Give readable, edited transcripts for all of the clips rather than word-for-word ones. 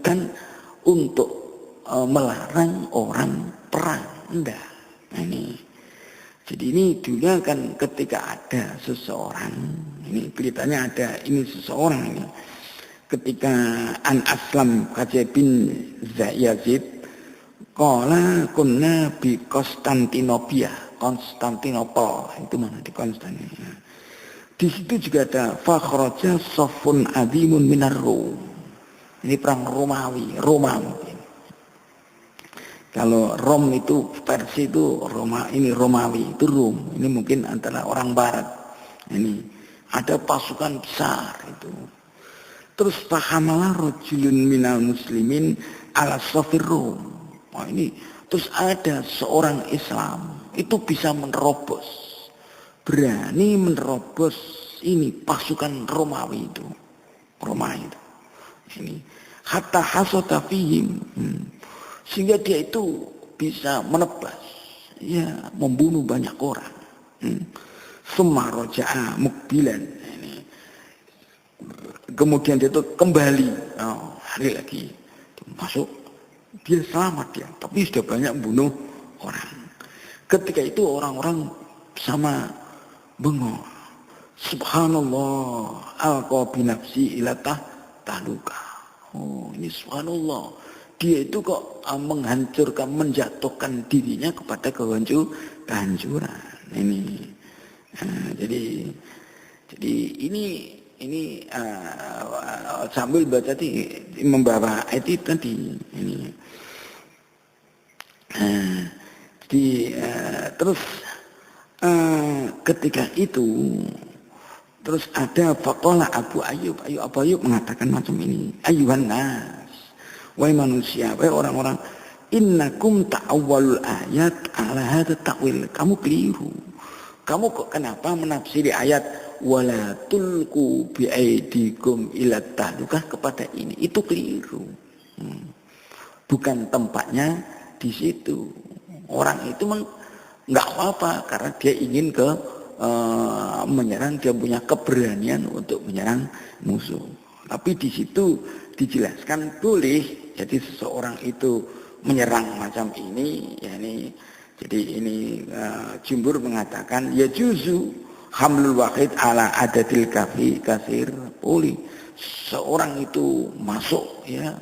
bukan untuk melarang orang perang, enggak. Nah, ini. Jadi ini juga kan ketika ada seseorang, ini beritanya ada ini seseorang ini, ketika An Aslam Khajib bin Yazid, qala kunna bi Konstantinopia, Konstantinopel, itu mana di Konstantinopel. Di situ juga ada fakhraja safun azimun minar Rum. Ini perang Romawi. Kalau Rom itu Persia itu ini Romawi, itu Rom. Ini mungkin antara orang barat. Ini ada pasukan besar itu. Terus fahamalah rajulun minal muslimin ala safir Rom. Oh, ini terus ada seorang Islam itu bisa menerobos. Berani menerobos ini pasukan Romawi itu. Ini hatta hasata fihim. Sehingga dia itu bisa menebas, ya, membunuh banyak orang. Summa raja'a mukbilan. Kemudian dia itu kembali, hari lagi masuk, dia selamat dia, tapi sudah banyak membunuh orang. Ketika itu orang-orang sama bengong. Subhanallah, alqa binafsi ila tahluka. Oh, ini subhanallah. Dia itu kok menghancurkan, menjatuhkan dirinya kepada kehancuran. Ini, jadi ini sambil baca tadi membawa ayat itu tadi ini. Terus ketika itu terus ada faqala Abu Ayyub mengatakan macam ini, ayuhan nas, wahai manusia, wahai orang-orang, innakum ta'awwalul ayat ala hadha ta'wil. Kamu keliru. Kamu kok kenapa menafsiri ayat wala tulqu biaidikum ila tahlukah kepada ini? Itu keliru. Bukan tempatnya di situ. Orang itu enggak apa-apa karena dia ingin menyerang, dia punya keberanian untuk menyerang musuh. Tapi di situ dijelaskan boleh. Jadi seseorang itu menyerang macam ini, ya ini. Jadi ini jumhur mengatakan ya juzu hamlul wahid ala adadil kasir boleh. Seorang itu masuk ya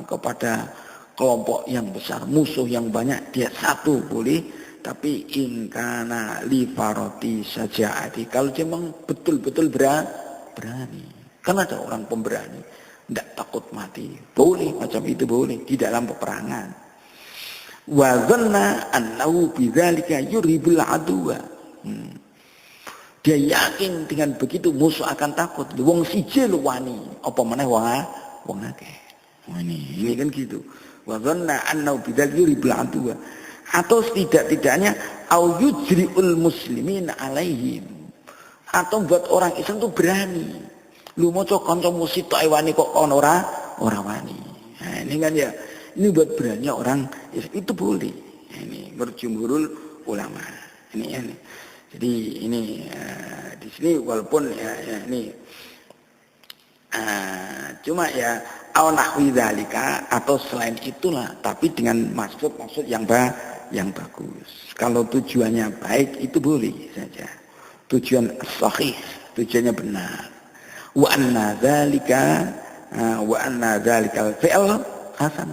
kepada kelompok yang besar, musuh yang banyak, dia satu boleh. Tapi ingkana li faroti sajaati, kalau dia memang betul-betul berani. Kan ada orang pemberani, tidak takut mati, boleh macam itu, boleh di dalam peperangan. Wa dhanna annahu bidzalika yurhibul aduwa. Dia yakin dengan begitu musuh akan takut. Wong siji lho wani, apa meneh wong akeh. Ini kan gitu. Wa dhanna annahu bidzalika yurhibul aduwa. Atau setidak-tidaknya au yujriul muslimin alaihim. Atau buat orang Islam itu berani. Lu mau kanca musik tok wani kok ono ora wani. Nah, ini kan ya, ini buat berani orang itu boleh. Ini berjumhurul ulama. Ini. Jadi ini di sini walaupun ya ini cuma ya au nahwi dzalika atau selain itulah, tapi dengan maksud yang bagus. Kalau tujuannya baik itu boleh saja. Tujuan sahih, tujuannya benar. Wa anna dzalika al-fi'l hasan.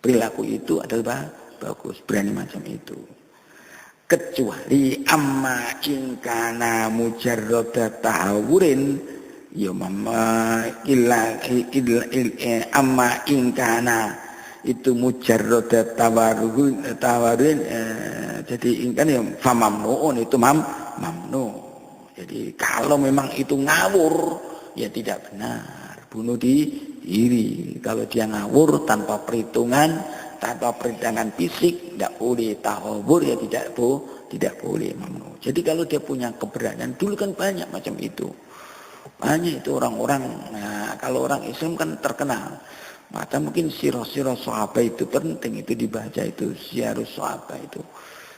Perilaku itu adalah bagus, berani macam itu. Kecuali amma in kana mujarrad tahawurin ya mama illa amma in kana itu mujarrad tawarin jadi ingkan ya famamnuun itu mamnu. Jadi kalau memang itu ngawur ya tidak benar, bunuh diri. Kalau dia ngawur tanpa perhitungan fisik, tidak boleh tahawur ya tidak boleh mamnu. Jadi kalau dia punya keberanian, dulu kan banyak macam itu. Banyak itu orang-orang, nah kalau orang Islam kan terkenal. Maka mungkin sirah-sirah sahabat itu penting, itu dibaca itu, sirah sahabat itu.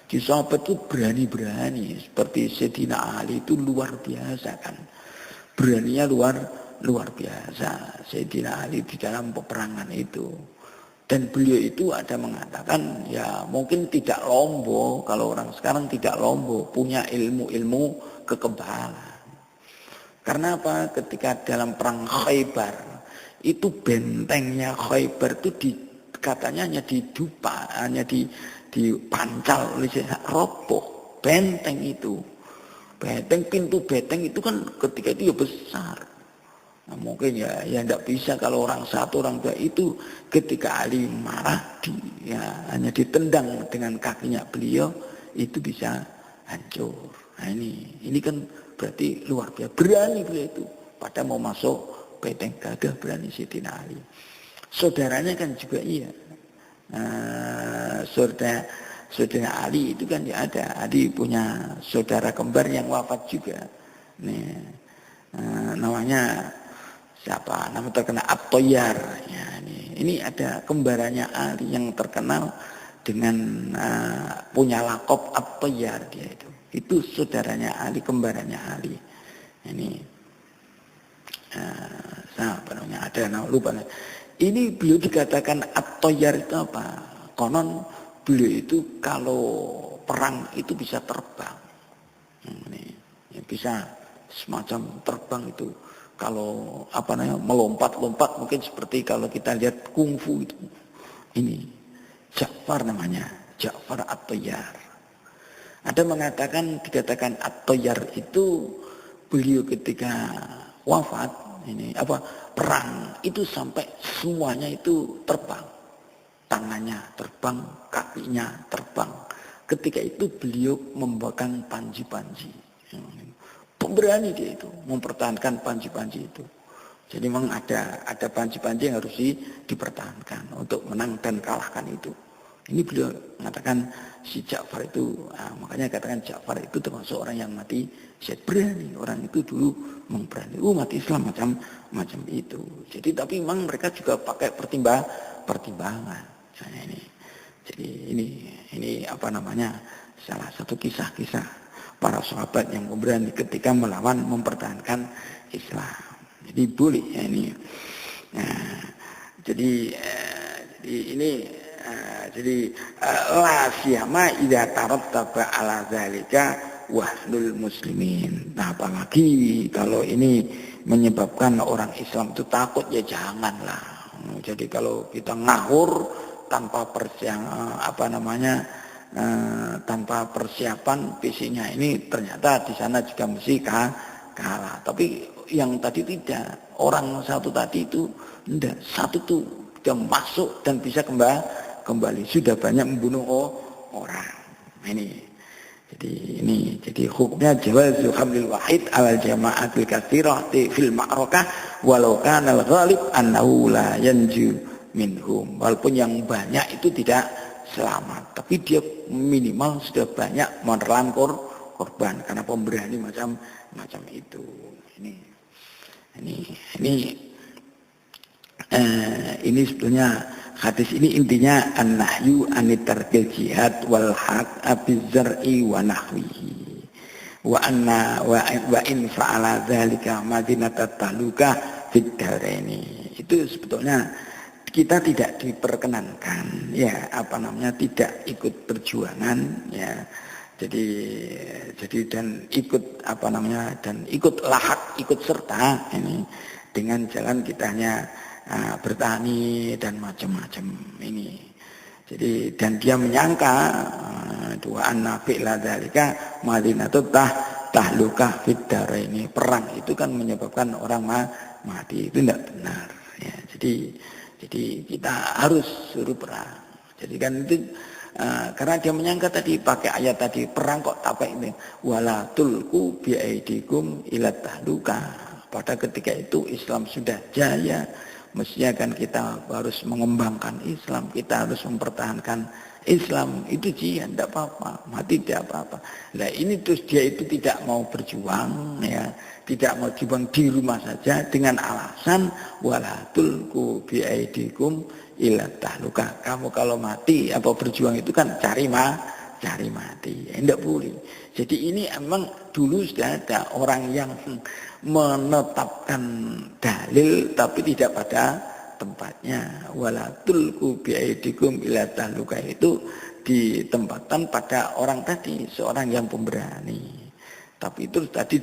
Di sahabat itu berani-berani, seperti Sayyidina Ali itu luar biasa kan. Beraninya luar luar biasa Sayyidina Ali di dalam peperangan itu. Dan beliau itu ada mengatakan ya mungkin tidak lombo, kalau orang sekarang tidak lombo, punya ilmu-ilmu kekebalan. Karena apa? Ketika dalam perang Khaybar itu bentengnya Khaybar itu katanya hanya didupa, hanya dipancal oleh roboh benteng itu. Pintu benteng itu kan ketika itu ya besar. Nah, mungkin ya tidak bisa kalau orang satu orang dua itu ketika Ali marah hanya ditendang dengan kakinya beliau itu bisa hancur. Nah ini kan berarti luar biasa berani beliau itu pada mau masuk benteng gagah berani Sayyidina Ali. Saudaranya kan juga iya. Saudara Ali itu kan ya ada. Ali punya saudara kembar yang wafat juga. Namanya siapa? Nama terkenal At-Tayyar. Ya, ini ada kembarannya Ali yang terkenal dengan punya lakop At-Tayyar dia itu. Itu saudaranya Ali, kembarannya Ali. Ini siapa namanya? Ada nama lupa. Ini beliau dikatakan At-Tayyar itu apa? Konon beliau itu kalau perang itu bisa terbang. Bisa semacam terbang itu. Kalau melompat-lompat mungkin seperti kalau kita lihat kungfu itu. Ini Ja'far namanya, Ja'far At-Tayyar. Ada dikatakan At-Tayyar itu beliau ketika wafat perang itu sampai semuanya itu terbang. Tangannya terbang, kakinya terbang. Ketika itu beliau memegang panji-panji. Pemberani dia itu mempertahankan panji-panji itu. Jadi memang ada panji-panji yang harus dipertahankan untuk menang dan kalahkan itu. Ini beliau mengatakan si Ja'far itu, makanya katakan Ja'far itu termasuk orang yang mati syahid, berani. Orang itu dulu memberani, mati Islam macam itu. Jadi tapi memang mereka juga pakai pertimbangan. Jadi ini salah satu kisah-kisah para sahabat yang berani ketika melawan mempertahankan Islam. Jadi boleh ya ini. Jadi la siyama idza tarattaba ala zalika wahlul muslimin. Nah, apalagi kalau ini menyebabkan orang Islam itu takut, ya janganlah. Jadi kalau kita ngawur tanpa tanpa persiapan fisiknya, ini ternyata di sana juga mesti kalah. Tapi yang tadi tidak, orang satu tadi itu enggak, satu tuh dia masuk dan bisa kembali sudah banyak membunuh orang. Jadi hukumnya jawazu hamlil wahid alal jama'atil katsirah fil ma'rakah walau kana al-ghalib annahu la yanju minhum. Walaupun yang banyak itu tidak selamat, tapi dia minimal sudah banyak menelan korban karena pemberani macam itu. Ini sebetulnya hadis ini intinya an-nahyu anitarkil jihad wal haq abizar'i wa nahwihi wa in fa'ala dzalika madinatat tahluka fid daraini. Itu sebetulnya kita tidak diperkenankan tidak ikut perjuangan jadi dan ikut lahak, ikut serta ini dengan jalan kita hanya bertani dan macam-macam ini. Jadi dan dia menyangka dua nabi ladzalika madinatut tahluka fid daraini, perang itu kan menyebabkan orang mati, itu tidak benar ya. Jadi kita harus suruh perang. Jadi kan itu karena dia menyangka tadi pakai ayat tadi perang kok apa ini wala tulqu bi aidikum ila tahluka. Pada ketika itu Islam sudah jaya, mestinya kan kita harus mengembangkan Islam, kita harus mempertahankan Islam. Itu jihad, tidak apa-apa, mati tidak apa-apa. Nah ini terus dia itu tidak mau berjuang tidak mau berjuang di rumah saja dengan alasan wala tulqu bi aidikum ila tahluka. Kamu kalau mati berjuang itu kan cari mati. Tidak boleh. Jadi ini emang dulu sudah ada orang yang menetapkan dalil tapi tidak pada tempatnya. Wala tulqu biaidikum ila tahluka itu ditempatkan pada orang tadi, seorang yang pemberani. Tapi itu tadi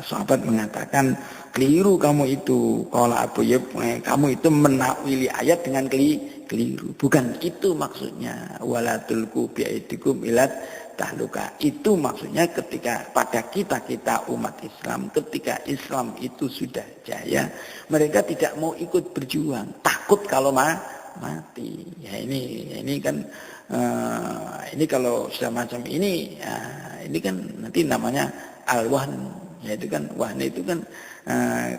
sahabat mengatakan keliru kamu itu. Kalau Abu Yub, kamu itu menakwili ayat dengan keliru. Bukan itu maksudnya. Wala tulqu biaidikum ila tahluka. Itu maksudnya ketika pada kita umat Islam, ketika Islam itu sudah jaya, mereka tidak mau ikut berjuang, takut kalau mati. Ya ini kan ini kalau sudah macam ini, ya, ini kan nanti namanya al-wahn. Ya itu kan wahn itu kan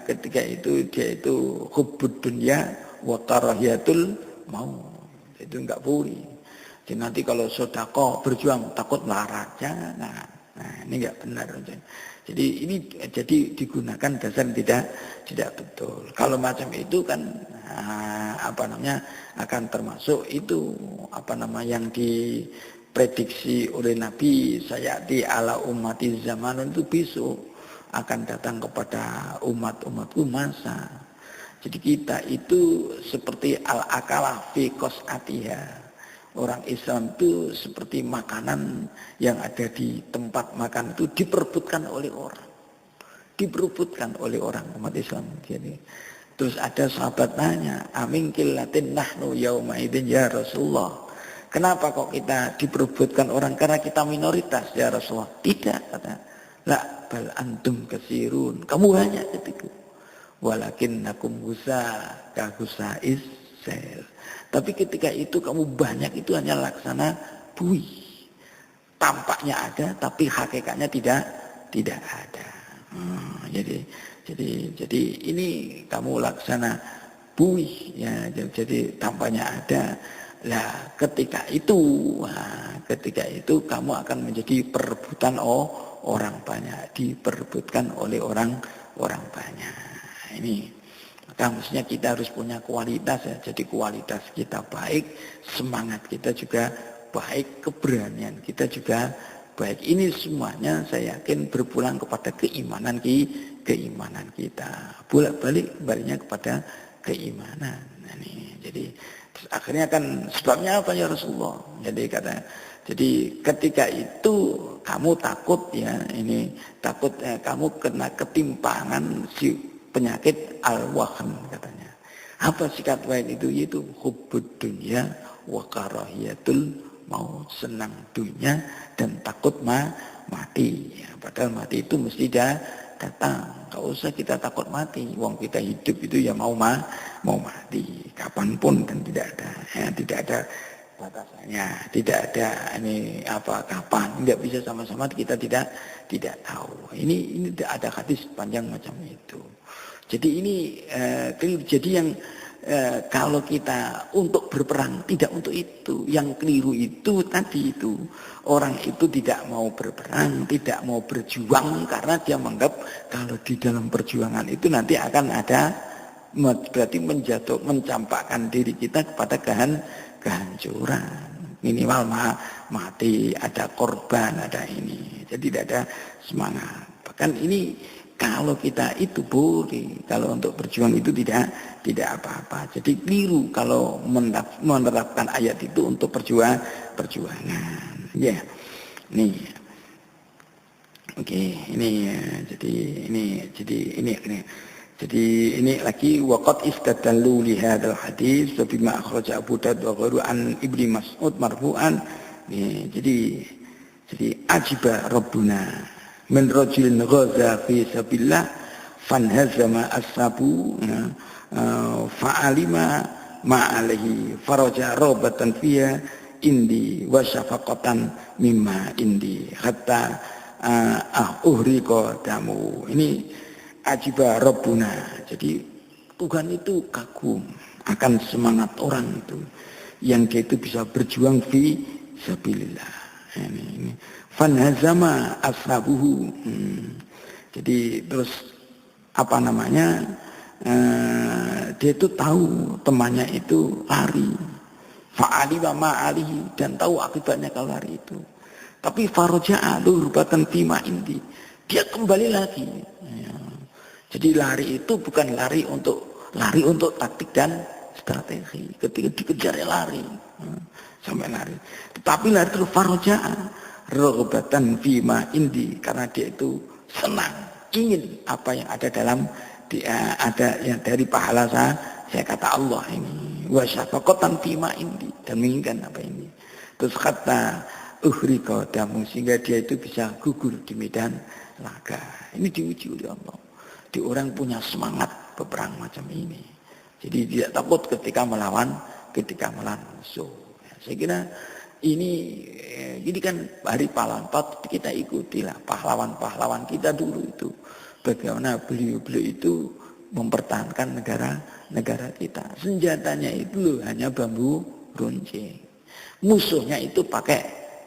ketika itu dia itu hubbud dunya wa karahiyatul maut. Itu enggak boleh. Jadi nanti kalau sedekah berjuang takut melarat, jangan. Nah, ini enggak benar. Jadi ini digunakan dasar tidak betul. Kalau macam itu kan akan termasuk itu yang diprediksi oleh Nabi sayati ala ummati zaman itu besok akan datang kepada umatku masa. Jadi kita itu seperti al-akalah fi qas'atiha. Orang Islam itu seperti makanan yang ada di tempat makan itu diperebutkan oleh orang. Diperebutkan oleh orang umat Islam. Jadi, terus ada sahabat nanya, amin killatin nahnu yauma idzin ya Rasulullah. Kenapa kok kita diperebutkan orang? Karena kita minoritas ya Rasulullah. Tidak, kata. La bal antum kasirun. Kamu banyak ketika. Walakinnakum gusa ka gusais sel. Tapi ketika itu kamu banyak itu hanya laksana buih. Tampaknya ada tapi hakikatnya tidak ada. Jadi ini kamu laksana buih ya. Jadi tampaknya ada. Lah ketika itu kamu akan menjadi perebutan orang banyak, diperebutkan oleh orang banyak. Ini maka maksudnya kita harus punya kualitas ya. Jadi kualitas kita baik, semangat kita juga baik, keberanian kita juga baik. Ini semuanya saya yakin berpulang kepada keimanan kita. Baliknya kepada keimanan. Nah, ini. Jadi akhirnya kan sebabnya apa ya Rasulullah? Jadi ketika itu kamu takut ya, kamu kena ketimpangan penyakit al-wahn katanya. Apa sikat wahn itu? Yaitu hubbud dunya wa karahiyatul maut, senang dunia dan takut mati. Ya, padahal mati itu mesti datang. Enggak usah kita takut mati. Wong kita hidup itu ya mau mati kapanpun dan tidak ada batasannya, tidak ada kapan, tidak bisa sama-sama kita tidak tahu. Ini tidak ada hadis panjang macam itu. Jadi ini jadi yang kalau kita untuk berperang tidak untuk itu. Yang keliru itu tadi itu orang itu tidak mau berperang, tidak mau berjuang karena dia menganggap kalau di dalam perjuangan itu nanti akan ada berarti mencampakkan diri kita kepada kehancuran. Minimal mati, ada korban, ada ini. Jadi tidak ada semangat. Bahkan ini kalau kita itu boleh, kalau untuk berjuang itu tidak apa-apa. Jadi keliru kalau menerapkan ayat itu untuk perjuangan. Ya, nih. Oke, ini ya. Jadi ini lagi waqad istadallu li hadzal hadis bima akhraja Abu Daud wa ghairu an Ibnu Mas'ud marfu'an. Jadi ajiba rabbuna min rajulin ghaza fi sabilillah fanhazama ashabu fa'alima ma alaihi faraja rabatan fiha indi wa syafaqatan mimma indi hatta uhriqa damu. Ini ajiba rabbuna. Jadi Tuhan itu kagum akan semangat orang itu yang dia itu bisa berjuang fi sabilillah. Ini fanhazama ashabuhu. Jadi terus dia itu tahu temannya itu lari. Fa'ali wa ma'alihi, dan tahu akibatnya kalau lari itu. Tapi faraja'a lurbatan fima indi. dia kembali lagi. Ya. Jadi lari itu bukan lari untuk taktik dan strategi. Ketika dikejar ya lari, sampai lari. Tetapi lari terus faroja'a, rohbatan fima indi, karena dia itu senang, ingin apa yang ada dalam dia, ada yang dari pahala saya kata Allah ini. Wasyafaqatan fima indi, dan menginginkan apa ini. Terus kata uhrika damu, sehingga dia itu bisa gugur di medan laga. Ini diuji oleh Allah. Di orang punya semangat berperang macam ini. Jadi tidak takut ketika melawan musuh. Ya, saya kira ini kan hari pahlawan, patut kita ikutilah pahlawan kita dulu itu. Bagaimana beliau itu mempertahankan negara kita. Senjatanya itu loh hanya bambu runcing. Musuhnya itu pakai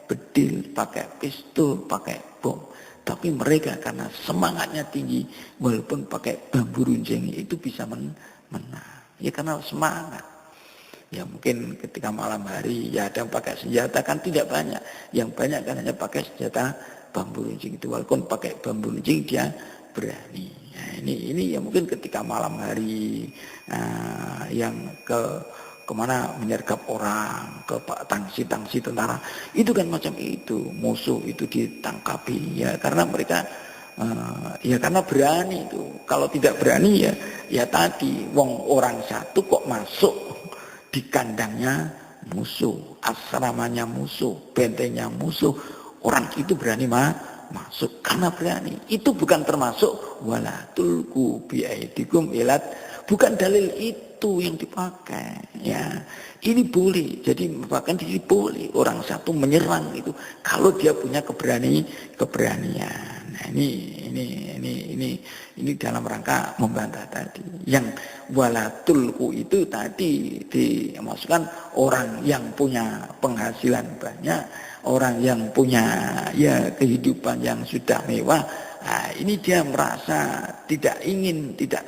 bedil, pakai pistol, pakai bom. Tapi mereka karena semangatnya tinggi, walaupun pakai bambu runcing itu bisa menang. Ya karena semangat. Ya mungkin ketika malam hari ya ada yang pakai senjata kan tidak banyak. Yang banyak kan hanya pakai senjata bambu runcing itu. Walaupun pakai bambu runcing dia berani. Ya, ini ya mungkin ketika malam hari yang kemana menyergap orang, ke tangsi tentara, itu kan macam itu, musuh itu ditangkapi ya karena mereka ya karena berani itu. Kalau tidak berani ya tadi orang satu kok masuk di kandangnya musuh, asramanya musuh, bentengnya musuh, orang itu berani masuk karena berani. Itu bukan termasuk wala tulku biaidikum ilat, bukan dalil itu yang dipakai ya. Ini boleh, jadi bahkan ini boleh orang satu menyerang itu kalau dia punya keberanian. Nah, ini dalam rangka membantah tadi. Yang walatulku itu tadi dimaksudkan orang yang punya penghasilan banyak, orang yang punya ya kehidupan yang sudah mewah. Nah, ini dia merasa tidak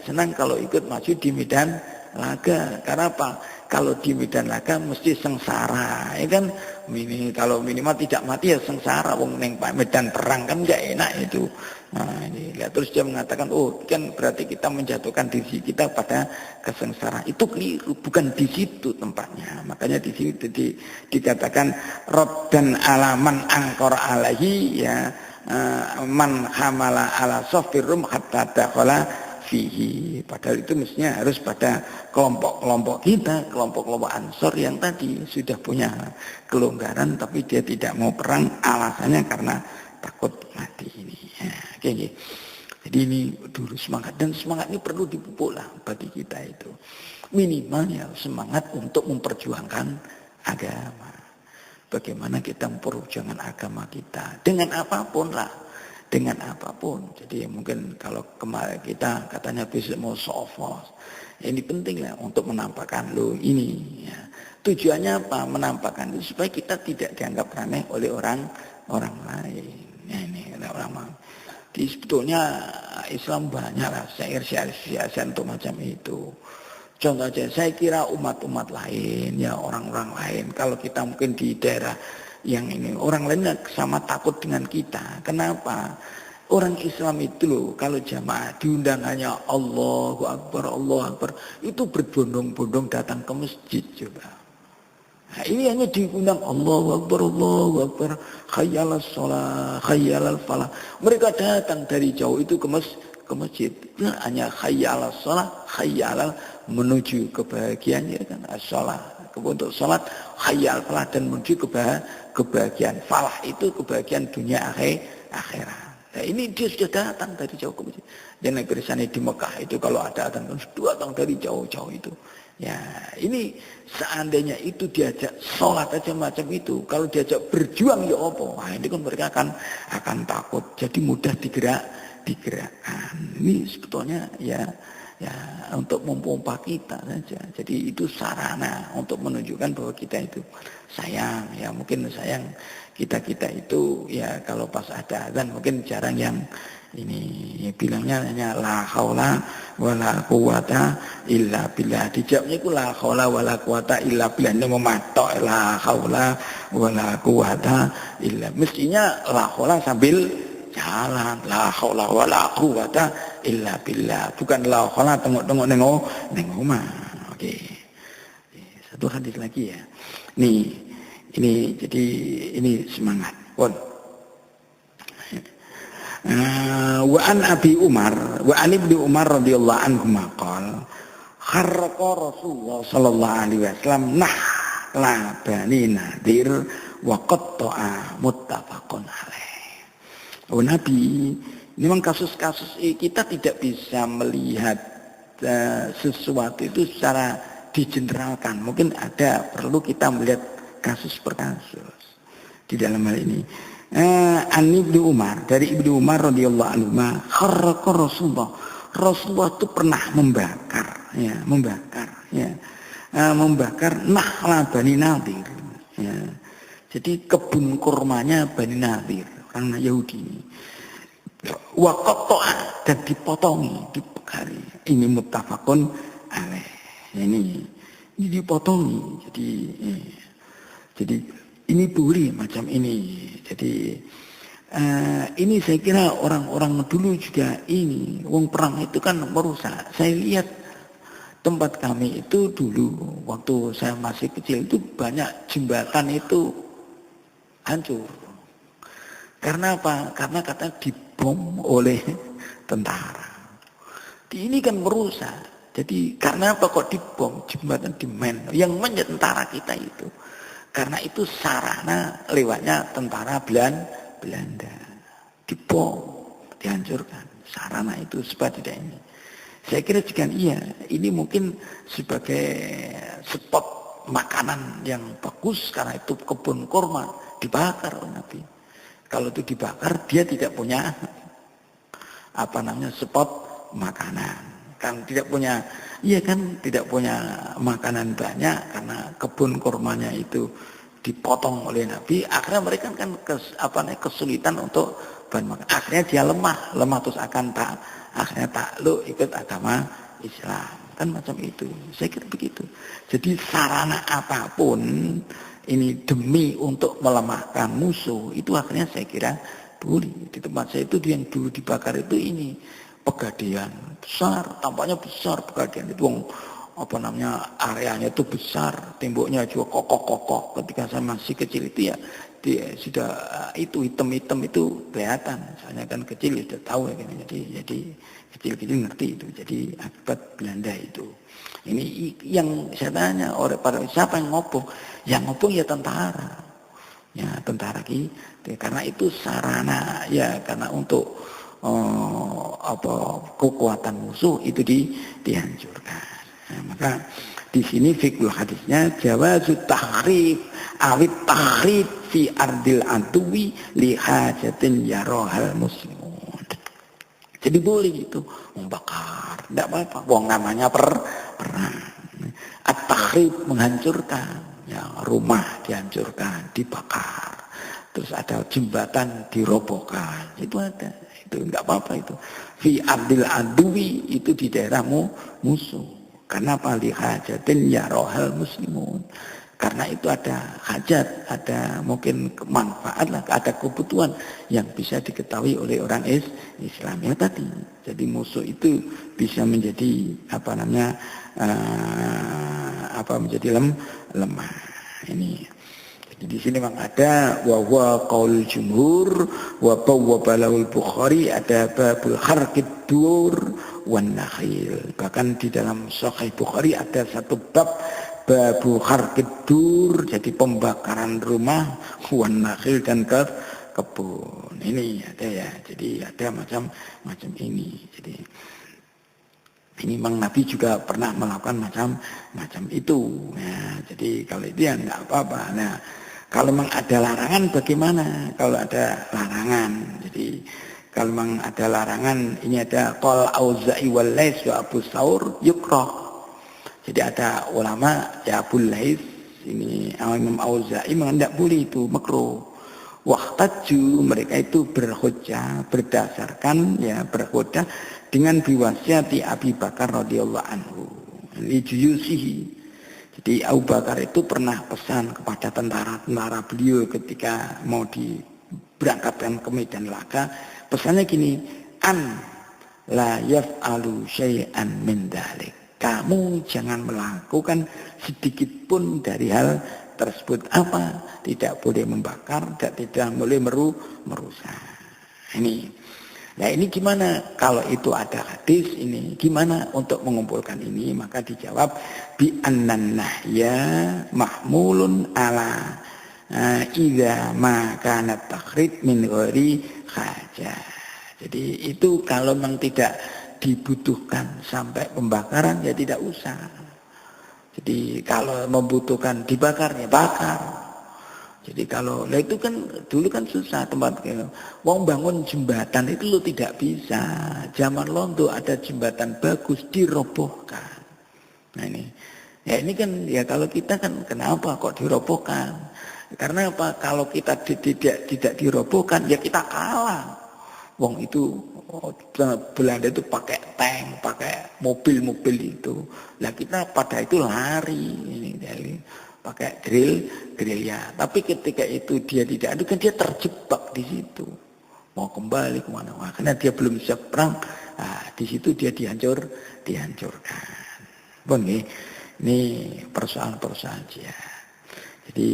senang kalau ikut maju di medan laga. Karena apa? Kalau di medan laga mesti sengsara, ya kan? Kalau minimal tidak mati ya sengsara. Wong neng medan perang kan nggak enak itu. Nah, ini ya, terus dia mengatakan, oh kan berarti kita menjatuhkan diri kita pada kesengsaraan. Itu keliru, bukan di situ tempatnya. Makanya di sini dikatakan rod dan alaman angkor alaihi ya. Man hamala ala sofirum hatta dakhala fihi. Padahal itu mestinya harus pada kelompok-kelompok kita, kelompok-kelompok Ansor yang tadi sudah punya kelonggaran tapi dia tidak mau perang, alasannya karena takut mati ini. Ya, okay. Jadi ini dulu semangat, dan semangat ini perlu dipupuk lah bagi kita itu. Minimal ya semangat untuk memperjuangkan agama. Bagaimana kita memperjuangkan agama kita dengan apapun lah, dengan apapun. Jadi mungkin kalau kemarin kita katanya besok mau sofos, ini penting lah untuk menampakkan ini. Ya. Tujuannya apa? Menampakkan itu supaya kita tidak dianggap remeh oleh orang lain. Ya, ini orang lain. Di sebetulnya Islam banyak lah syair-syair untuk macam itu. Contoh aja, saya kira umat-umat lain, ya orang-orang lain, kalau kita mungkin di daerah yang ini, orang lain sama takut dengan kita. Kenapa? Orang Islam itu loh, kalau jamaah diundangannya Allahu Akbar, Allahu Akbar, itu berbondong-bondong datang ke masjid coba. Nah, ini hanya diundang Allahu Akbar, khayyalas sholat, khayyalal falah. Mereka datang dari jauh itu ke masjid. Nah, hanya khayyalas sholat, khayyalal menuju kebahagiaan ya kan, sholat untuk sholat, khayyal falah dan menuju kebahagiaan. Falah itu kebahagiaan dunia akhirat. Nah, ini dia sudah datang dari jauh ke masjid. Dan negeri sana di Mekah itu kalau ada adzan datang dari jauh-jauh itu. Ya, ini seandainya itu diajak sholat aja macam itu, kalau diajak berjuang ya apa? Wah, ini kan mereka akan takut. Jadi mudah digerakkan. Ini sebetulnya ya untuk memompa kita saja. Jadi itu sarana untuk menunjukkan bahwa kita itu sayang. Ya mungkin sayang kita itu ya kalau pas ada adzan mungkin jarang yang ini bilangnya hanya la haula wala quwata illa billah. Dijawabnya itu la haula wala quwata illa billah. Ini mematok la haula wala quwata illa. Mestinya la haula sambil jalan. La haula wala quwata illa billah. Bukan la haula tengok-tengok nengok omah. Oke. Satu hadis lagi ya. Nih, ini jadi ini semangat. Pun. Wa an Abi Umar, wa an Ibnu Umar radhiyallahu anhu maqal kharraqa Rasulullah sallallahu alaihi wasallam la Bani Nadir wa qatta'a muttafaqun alaih. Oh Nabi, ini memang kasus-kasus kita tidak bisa melihat sesuatu itu secara digeneralkan. Mungkin perlu kita melihat kasus per kasus di dalam hal ini. An Ibnu Umar, dari Ibnu Umar radhiyallahu anhu, kharraqa Rasulullah itu pernah membakar nahla Bani Nadir. Ya. Jadi kebun kurmanya Bani Nadir, orang Yahudi. Wa qatta'a, dan dipotong. Ini muttafaqun alaih. Ini dipotong. Jadi ini boleh macam ini. Jadi ini saya kira orang-orang dulu juga ini. Wong perang itu kan merusak. Saya lihat tempat kami itu dulu waktu saya masih kecil itu banyak jembatan itu hancur. Karena apa? Karena katanya dibom oleh tentara. Ini kan merusak. Jadi karena apa kok dibom jembatan dimen yang tentara kita itu? Karena itu sarana lewatnya tentara Belanda. Dibom, dihancurkan. Sarana itu sebab tidak ini. Saya kira jika ini mungkin sebagai spot makanan yang bagus karena itu kebun kurma dibakar oleh Nabi. Kalau itu dibakar dia tidak punya spot makanan. Kan tidak punya makanan banyak karena kebun kurmanya itu dipotong oleh Nabi. Akhirnya mereka kan kesulitan untuk bahan makan. Akhirnya dia lemah terus akhirnya takluk ikut agama Islam. Kan macam itu. Saya kira begitu. Jadi sarana apapun ini demi untuk melemahkan musuh itu akhirnya saya kira boleh. Di tempat saya itu yang dulu dibakar itu ini Pegadaian besar, tampaknya besar Pegadaian itu areanya itu besar, temboknya juga kokoh-kokoh. Ketika saya masih kecil itu dia sudah itu hitam-hitam itu kelihatan. Soalnya kan kecil sudah tahu ya kan. Jadi kecil-kecil ngerti itu. Jadi akibat Belanda itu. Ini yang saya tanya pada siapa yang ngopong? Yang ngopong ya tentara. Ya tentara kita. Karena itu sarana karena untuk kekuatan musuh itu dihancurkan. Nah, maka di sini fikul hadisnya jawazut tahrif awit tahrif fi ardil adwi li hajatin yarohal muslimun. Jadi boleh itu membakar, tidak apa-apa. Wong namanya perang. At-tahrif menghancurkan, rumah dihancurkan, dibakar. Terus ada jembatan dirobohkan, itu ada. Itu enggak apa-apa itu. Fi ardil adwi itu di daerah musuh. Karena pali hajatin yarohal muslimun. Karena itu ada hajat, ada mungkin manfaat lah, ada kebutuhan yang bisa diketahui oleh orang Islam ya tadi. Jadi musuh itu bisa menjadi menjadi lemah. Ini. Di sini memang ada wa qaul jumhur wa bawwabalul Bukhari ada babul harqid dur wan nakhil. Bahkan di dalam Sahih Bukhari ada satu bab babu harqid dur, jadi pembakaran rumah, wan nakhil dan kebun. Ini ada ya. Jadi ada macam ini. Jadi ini memang Nabi juga pernah melakukan macam itu. Nah, jadi kalau itu ya enggak apa-apa. Nah, kalau memang ada larangan bagaimana? Kalau ada larangan, jadi kalau memang ada larangan, ini ada qol Auza'i wal Lais wa Abu Tsaur yukrah. Jadi ada ulama ya Abu Lais ini Imam Auza'i tidak boleh itu makruh. Wahtaju mereka itu berhujjah berdasarkan berhujjah dengan biwasiati Abi Bakar radhiyallahu anhu. Li juyusihi. Jadi Abu Bakar itu pernah pesan kepada tentara-tentara beliau ketika mau diberangkatkan ke medan laga, pesannya gini, an la yaf'alu syai'an min dzalik. Kamu jangan melakukan sedikit pun dari hal tersebut. Apa? Tidak boleh membakar, tidak boleh merusak. Nah ini gimana kalau itu ada hadis ini? Gimana untuk mengumpulkan ini? Maka dijawab bi annan nahya mahmulun ala idza ma kana takhrid min ghairi hajah. Jadi itu kalau memang tidak dibutuhkan sampai pembakaran ya tidak usah. Jadi kalau membutuhkan dibakar ya bakar. Jadi kalau itu kan dulu kan susah tempat wong bangun jembatan itu lo tidak bisa. Zaman Londo ada jembatan bagus dirobohkan. Nah ini kan ya kalau kita kan kenapa kok dirobohkan? Karena apa? Kalau kita tidak dirobohkan ya kita kalah. Wong itu Belanda itu pakai tank, pakai mobil-mobil itu. Lah kita pada itu lari ini dari pakai gerilya. Tapi ketika itu dia tidak ada, kan dia terjebak di situ. Mau kembali kemana? Karena dia belum siap perang. Nah, di situ dia dihancurkan. Bon, ini persoalan-persoalan dia. Jadi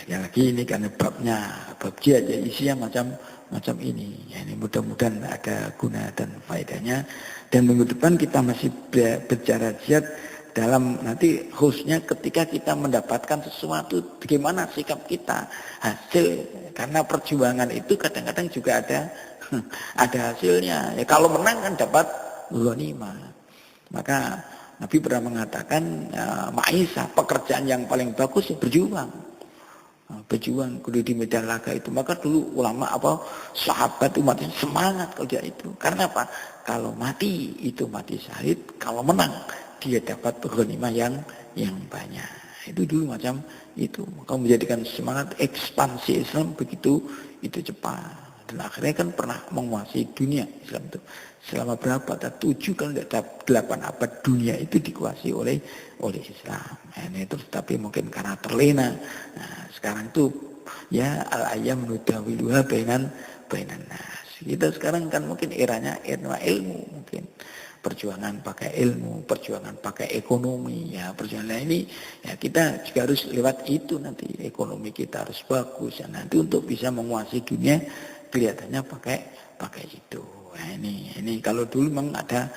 sekali lagi ini karena bab jihad ya isinya macam ini. Ya, ini mudah-mudahan ada guna dan faedahnya. Dan minggu depan kita masih bicara jihad dalam nanti khususnya ketika kita mendapatkan sesuatu bagaimana sikap kita hasil karena perjuangan itu kadang-kadang juga ada hasilnya ya kalau menang kan dapat ghanimah maka Nabi pernah mengatakan Maisah pekerjaan yang paling bagus ya berjuang kudu di medan laga itu maka dulu ulama sahabat umat semangat kalau dia itu karena apa kalau mati itu mati syahid kalau menang dia dapat ghanimah yang banyak. Itu dulu macam itu. Maka menjadikan semangat ekspansi Islam begitu itu cepat. Dan akhirnya kan pernah menguasai dunia Islam itu. Selama berapa? 7 kalau tidak 8 abad dunia itu dikuasai oleh Islam. Nah, itu tapi mungkin karena terlena. Nah, sekarang itu ya al-ayyam nudawiluha bainan nas. Kita sekarang kan mungkin eranya era ilmu mungkin. Perjuangan pakai ilmu, perjuangan pakai ekonomi, ya perjuangan ini ya kita juga harus lewat itu nanti ekonomi kita harus bagus ya nanti untuk bisa menguasai dunia kelihatannya pakai itu. Nah, ini kalau dulu memang ada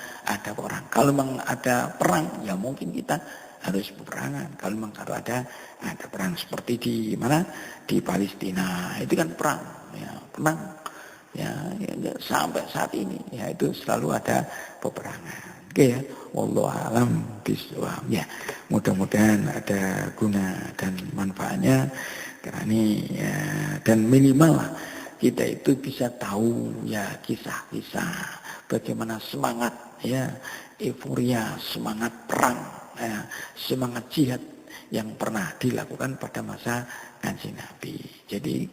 perang, kalau memang ada perang ya mungkin kita harus peperangan. Kalau memang kalau ada perang seperti di mana di Palestina itu kan perang, ya perang. Ya, sampai saat ini ya itu selalu ada peperangan. Oke ya, wallahu alam bishawab. Ya, mudah-mudahan ada guna dan manfaatnya karena ini ya, dan minimal lah kita itu bisa tahu ya kisah-kisah bagaimana semangat ya euforia semangat perang ya, semangat jihad yang pernah dilakukan pada masa Kanjeng Nabi. Jadi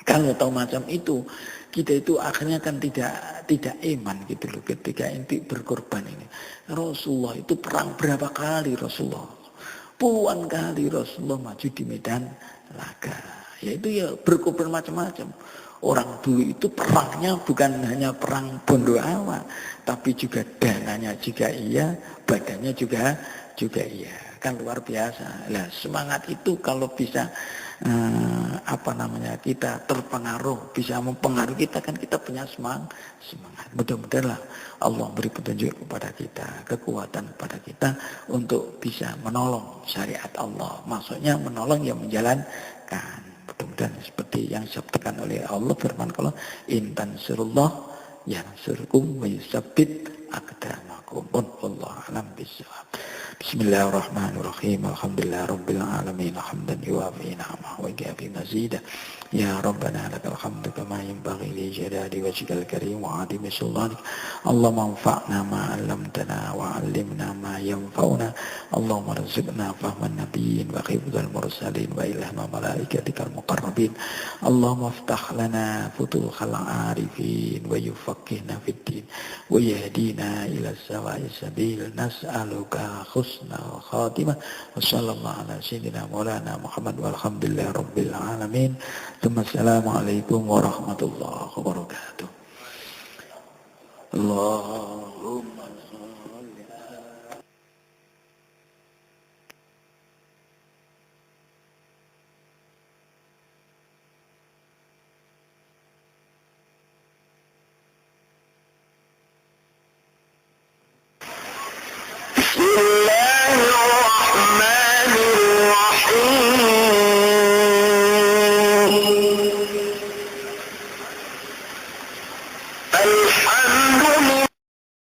kalau tahu macam itu kita itu akhirnya kan tidak iman gitu loh ketika inti berkorban ini. Rasulullah itu perang berapa kali Rasulullah? Puluhan kali Rasulullah maju di medan laga. Ya itu ya berkorban macam-macam. Orang dulu itu perangnya bukan hanya perang bondo awa, tapi juga dananya juga iya, badannya juga iya. Kan luar biasa. Lah semangat itu kalau bisa kita terpengaruh bisa mempengaruhi kita kan kita punya semangat mudah-mudahan Allah beri petunjuk kepada kita kekuatan kepada kita untuk bisa menolong syariat Allah maksudnya menolong yang menjalankan mudah-mudahan seperti yang disabdakan oleh Allah firman kalau intan surullah yansurkum wa yusabbit aqdamakum wallahu alam bissawab. Bismillahirrahmanirrahim. Alhamdulillah rabbil alamin hamdan yuwafi ni'amahu wa yukafi mazidah. Ya Rabbana lakal hamdu kama yanbaghi li jalali wajhikal karim wa 'azimi sultanik. Allahumma anfa'na ma 'allamtana wa 'allimna ma yanfa'una. Allahumma rzuqna fahman nabiyyin wa hifdzal mursalin wa ilhama malaikatikal muqarrabin. Allahumma iftah lana futuhal 'arifin wa yufaqqihna fid din wa yahdina ila sawa'is sabil. Nas'aluka husnal khatimah wa sallallahu ala sayyidina maulana Muhammad walhamdulillahi rabbil alamin. Assalamualaikum warahmatullahi wabarakatuh. Allahumma